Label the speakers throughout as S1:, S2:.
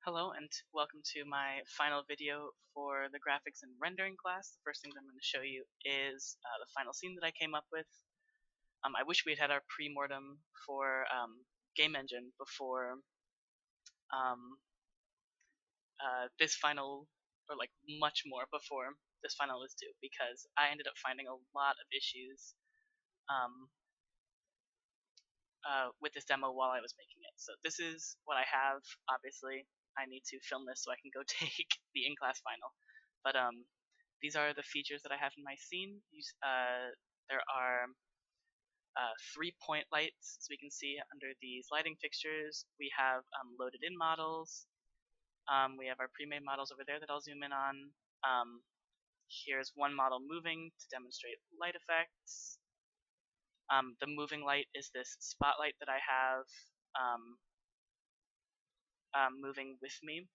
S1: Hello and welcome to my final video for the graphics and rendering class. The first thing that I'm going to show you is the final scene that I came up with. I wish we had our pre-mortem for game engine before um, this final, or like much more before this final is due, because I ended up finding a lot of issues um, with this demo while I was making it. So this is what I have. Obviously, I need to film this so I can go take the in-class final. But these are the features that I have in my scene. There are 3-point lights, as we can see under these lighting fixtures. We have loaded in models. We have our pre-made models over there that I'll zoom in on. Here's one model moving to demonstrate light effects. The moving light is this spotlight that I have moving with me,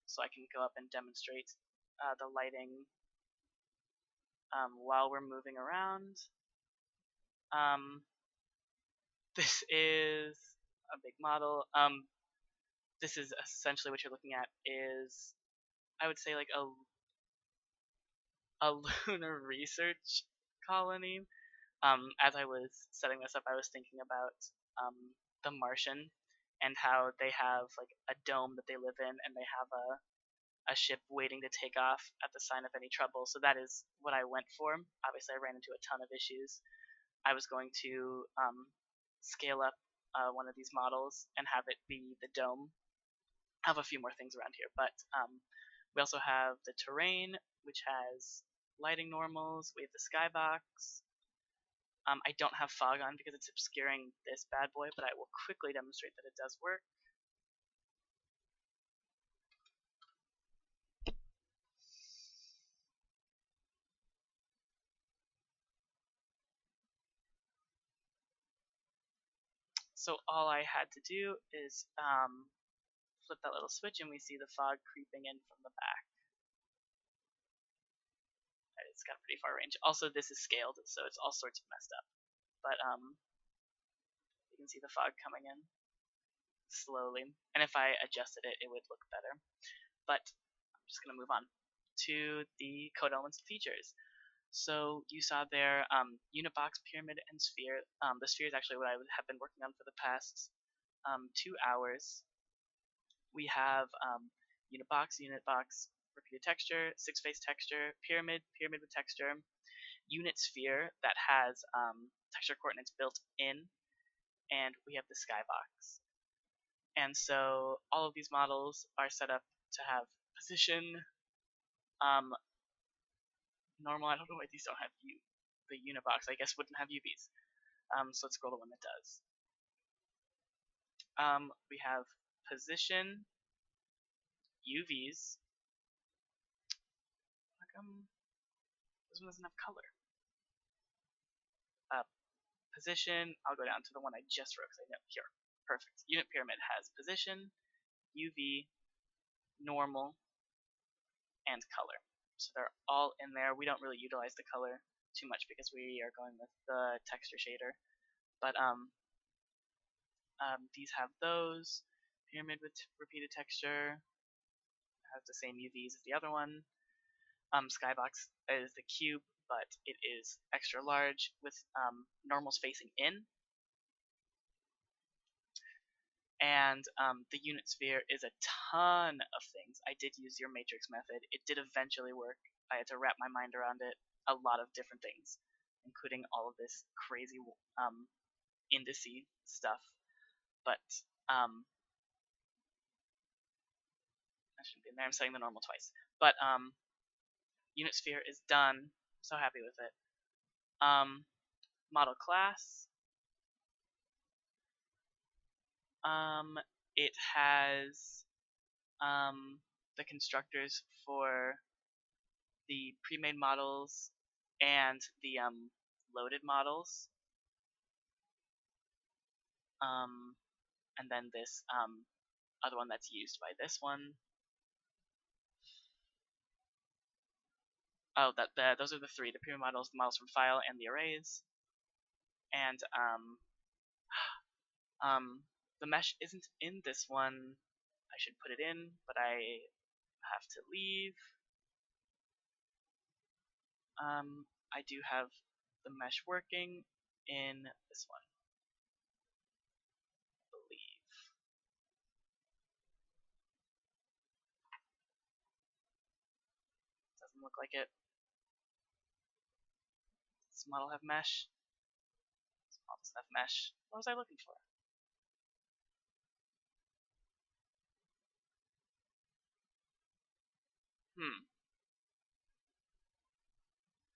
S1: so I can go up and demonstrate the lighting while we're moving around. This is a big model. This is essentially what you're looking at is, I would say, like a lunar research colony. As I was setting this up, I was thinking about The Martian and how they have like a dome that they live in, and they have a ship waiting to take off at the sign of any trouble. So that is what I went for. Obviously, I ran into a ton of issues. I was going to scale up one of these models and have it be the dome. I have a few more things around here, but we also have the terrain, which has lighting normals. We have the skybox. I don't have fog on because it's obscuring this bad boy, but I will quickly demonstrate that it does work. So all I had to do is flip that little switch, and we see the fog creeping in from the back. It's got a pretty far range. Also, this is scaled, so it's all sorts of messed up. But you can see the fog coming in slowly, and if I adjusted it, it would look better. But I'm just gonna move on to the code elements and features. So you saw there unit box, pyramid, and sphere. The sphere is actually what I have been working on for the past 2 hours. We have unit box, repeated texture, 6-face texture, pyramid, pyramid with texture, unit sphere that has texture coordinates built in, and we have the skybox. And so all of these models are set up to have position, normal. I don't know why these don't have the unit box, I guess, wouldn't have UVs. So let's scroll to one that does. We have position, UVs. How come this one doesn't have color? Position, I'll go down to the one I just wrote because I know here. Perfect. Unit pyramid has position, UV, normal, and color. So they're all in there. We don't really utilize the color too much because we are going with the texture shader. But these have those. Pyramid with repeated texture has the same UVs as the other one. Skybox is the cube, but it is extra large with normals facing in. And the unit sphere is a ton of things. I did use your matrix method. It did eventually work. I had to wrap my mind around it. A lot of different things, including all of this crazy indice stuff. But I shouldn't be in there. I'm setting the normal twice. But unit sphere is done. So happy with it. Model class. It has the constructors for the pre-made models and the loaded models. And then this other one that's used by this one. Oh, those are the three: the pre-made models, the models from file, and the arrays. And the mesh isn't in this one. I should put it in, but I have to leave. I do have the mesh working in this one, I believe. Doesn't look like it. Does this model have mesh? This model doesn't have mesh. What was I looking for?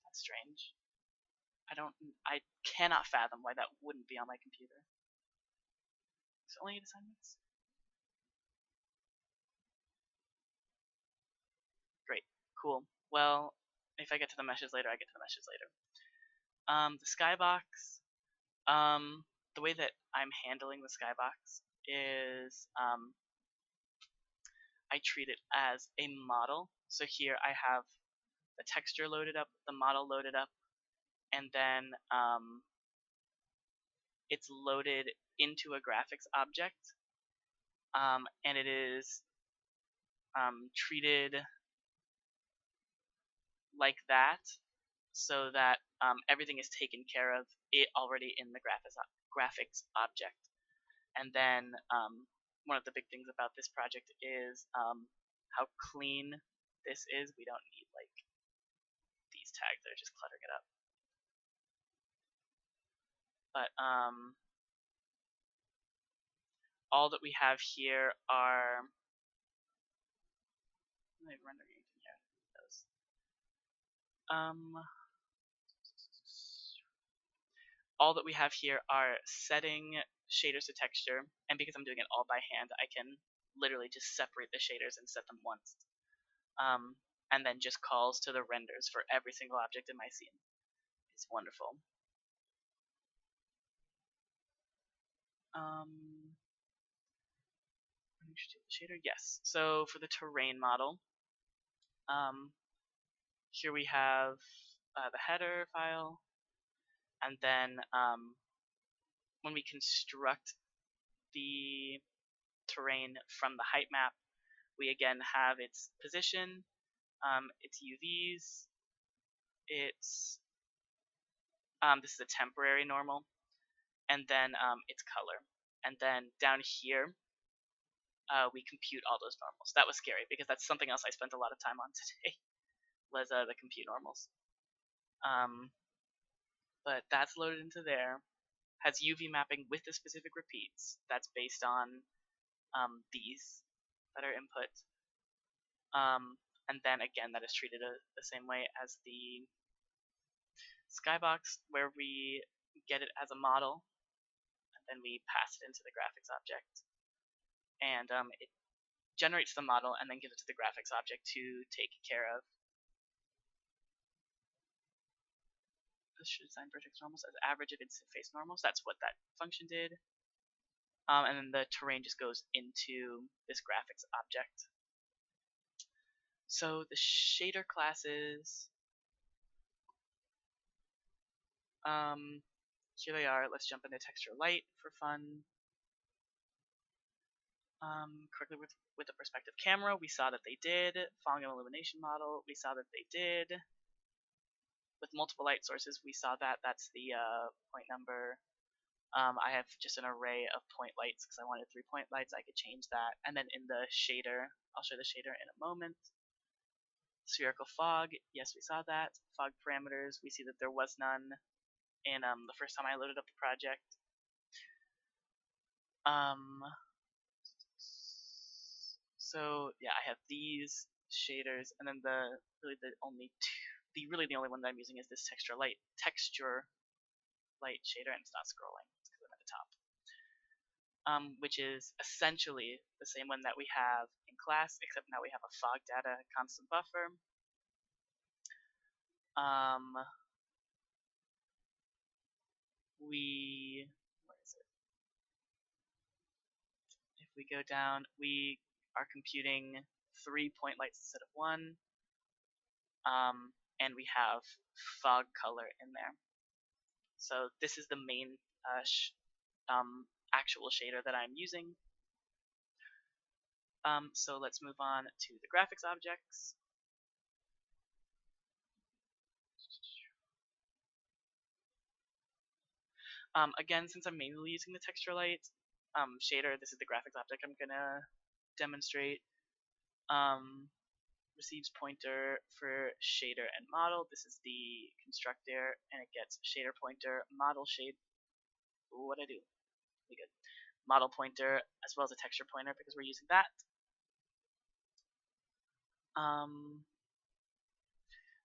S1: That's strange. I cannot fathom why that wouldn't be on my computer. Is it only 8 assignments? Great, cool. Well, if I get to the meshes later, I get to the meshes later. The skybox, the way that I'm handling the skybox is I treat it as a model. So here I have the texture loaded up, the model loaded up, and then it's loaded into a graphics object, and it is treated like that, so that everything is taken care of it already in the graphics object. And then one of the big things about this project is how clean this is. We don't need like these tags that are just cluttering it up. But all that we have here are rendering anything here. Those. All that we have here are setting shaders to texture, and because I'm doing it all by hand, I can literally just separate the shaders and set them once. And then just calls to the renders for every single object in my scene. It's wonderful. Shader, yes. So for the terrain model, here we have the header file, and then when we construct the terrain from the height map, we again have its position, its UVs, its this is a temporary normal, and then its color. And then down here, we compute all those normals. That was scary because that's something else I spent a lot of time on today, was the compute normals. But that's loaded into there. Has UV mapping with the specific repeats. That's based on these that are input. And then again, that is treated the same way as the skybox, where we get it as a model, and then we pass it into the graphics object. And it generates the model and then gives it to the graphics object to take care of. This should assign vertex normals as average of incident face normals. That's what that function did. And then the terrain just goes into this graphics object. So the shader classes, here they are. Let's jump into texture light for fun. Correctly with the perspective camera, we saw that they did. Following an illumination model, we saw that they did. With multiple light sources, we saw that. That's the point number. I have just an array of point lights because I wanted 3-point lights. I could change that. And then in the shader, I'll show the shader in a moment. Spherical fog, yes, we saw that. Fog parameters, we see that there was none in the first time I loaded up the project. So yeah, I have these shaders, and then the only one that I'm using is this texture light shader, and it's not scrolling because I'm at the top. Which is essentially the same one that we have in class, except now we have a fog data constant buffer. Where is it? If we go down, we are computing 3-point lights instead of 1. And we have fog color in there. So this is the main actual shader that I'm using. So let's move on to the graphics objects. Again, since I'm mainly using the texture light shader, this is the graphics object I'm gonna demonstrate. Receives pointer for shader and model. This is the constructor, and it gets shader pointer, model shade. Ooh, what'd I do? Pretty good. Model pointer as well as a texture pointer because we're using that.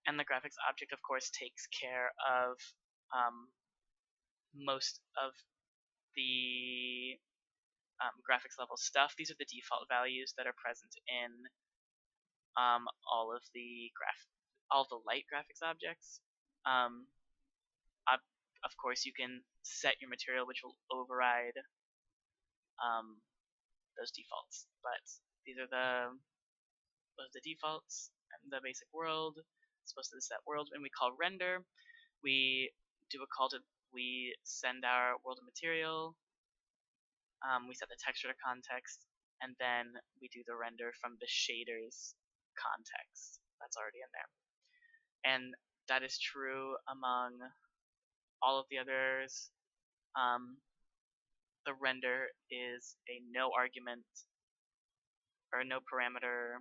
S1: And the graphics object, of course, takes care of most of the graphics level stuff. These are the default values that are present in all of the light graphics objects. Of course, you can set your material, which will override those defaults. But these are the defaults and the basic world. It's supposed to set world, and we call render. We do a call to we send our world of material. We set the texture to context, and then we do the render from the shaders context that's already in there. And that is true among all of the others. The render is a no argument or no parameter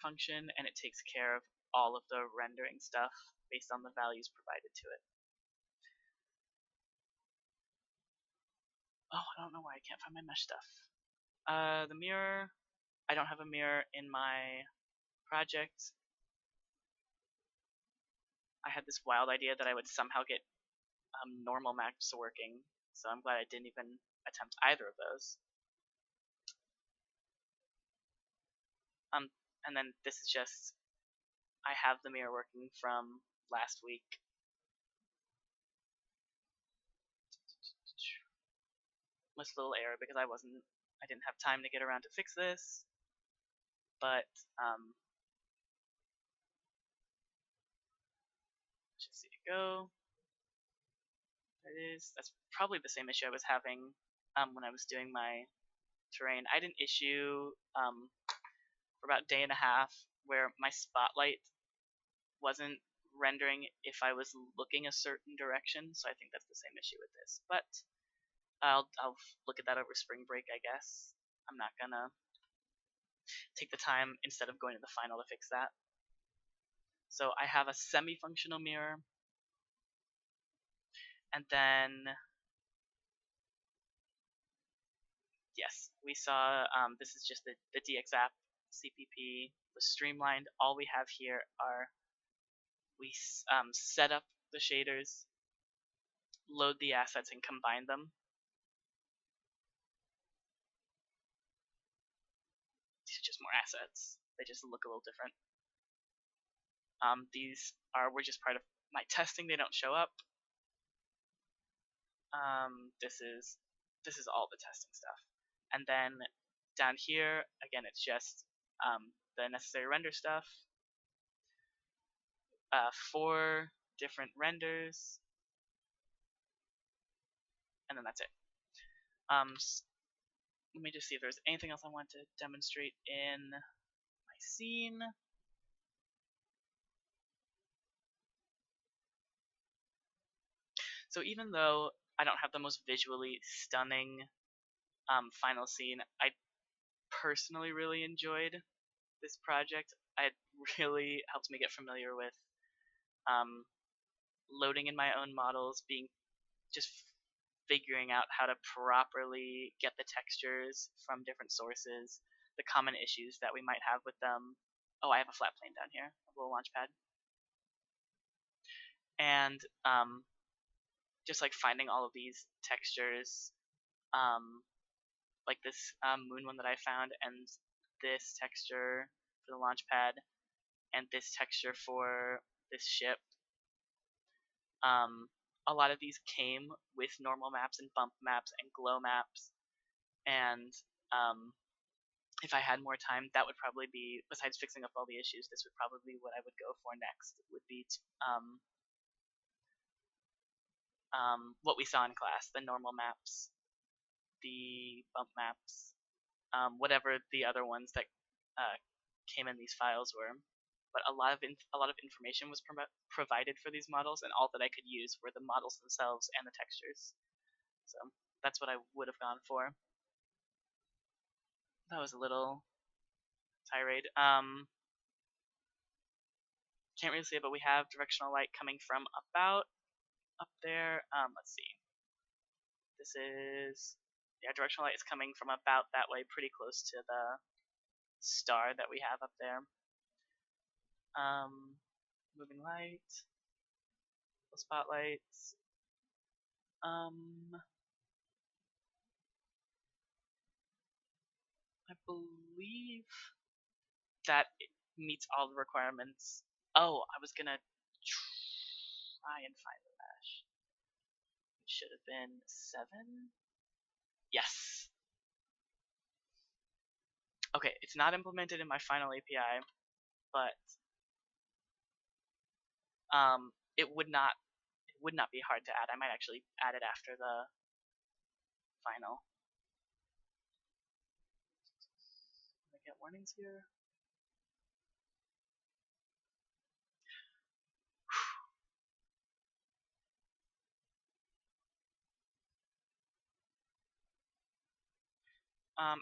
S1: function, and it takes care of all of the rendering stuff based on the values provided to it. Oh, I don't know why I can't find my mesh stuff. The mirror, I don't have a mirror in my project. I had this wild idea that I would somehow get normal maps working, so I'm glad I didn't even attempt either of those. And then this is just, I have the mirror working from last week. With a little error because I didn't have time to get around to fix this, but let's just see it go. There it is. That's probably the same issue I was having when I was doing my terrain. I had an issue for about a day and a half where my spotlight wasn't rendering if I was looking a certain direction, so I think that's the same issue with this. But I'll look at that over spring break, I guess. I'm not gonna take the time instead of going to the final to fix that. So I have a semi-functional mirror, and then yes, we saw this is just the DX app CPP was streamlined. All we have here are we set up the shaders, load the assets, and combine them. These are just more assets. They just look a little different. We're just part of my testing. They don't show up. This is all the testing stuff. And then down here, again, it's just the necessary render stuff. 4 different renders, and then that's it. Let me just see if there's anything else I want to demonstrate in my scene. So even though I don't have the most visually stunning final scene, I personally really enjoyed this project. It really helped me get familiar with loading in my own models, just figuring out how to properly get the textures from different sources, the common issues that we might have with them. Oh, I have a flat plane down here, a little launch pad. And just like finding all of these textures, like this moon one that I found, and this texture for the launch pad, and this texture for this ship. A lot of these came with normal maps and bump maps and glow maps, and if I had more time, that would probably be, besides fixing up all the issues, this would probably be what I would go for next. Would be what we saw in class: the normal maps, the bump maps, whatever the other ones that came in these files were. But a lot of information was provided for these models, and all that I could use were the models themselves and the textures. So that's what I would have gone for. That was a little tirade. Can't really see it, but we have directional light coming from about up there. Let's see. This is, yeah, directional light is coming from about that way, pretty close to the star that we have up there. Moving light, spotlights. I believe that it meets all the requirements. Oh, I was gonna try and find the mesh. It should have been 7. Yes. Okay, it's not implemented in my final API, but it would not be hard to add. I might actually add it after the final. I get warnings here.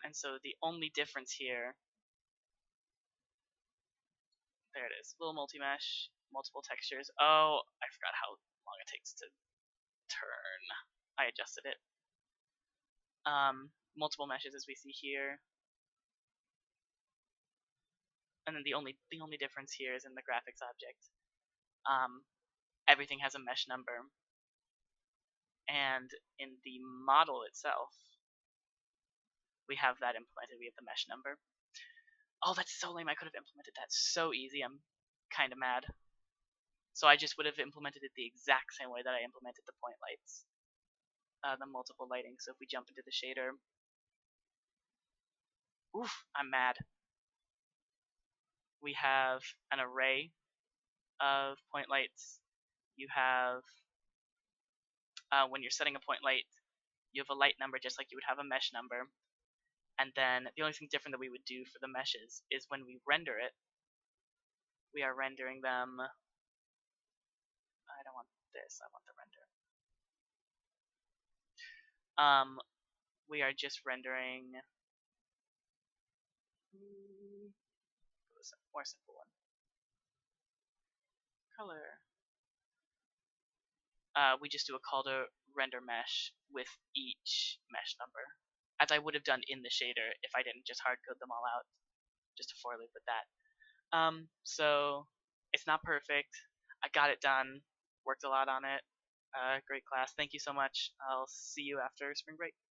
S1: And so the only difference here, there it is, little multi-mesh, multiple textures. Oh, I forgot how long it takes to turn. I adjusted it. Multiple meshes as we see here. And then the only difference here is in the graphics object. Everything has a mesh number. And in the model itself, we have that implemented. We have the mesh number. Oh, that's so lame. I could have implemented that so easy. I'm kind of mad. So I just would have implemented it the exact same way that I implemented the point lights. The multiple lighting. So if we jump into the shader, oof, I'm mad. We have an array of point lights. You have, when you're setting a point light, you have a light number just like you would have a mesh number. And then the only thing different that we would do for the meshes is when we render it, we are rendering them. I don't want this, I want the render. We are just rendering a more simple one. Color. We just do a call to render mesh with each mesh number, as I would have done in the shader if I didn't just hard code them all out. Just a for loop with that. So it's not perfect. I got it done. Worked a lot on it. Great class. Thank you so much. I'll see you after spring break.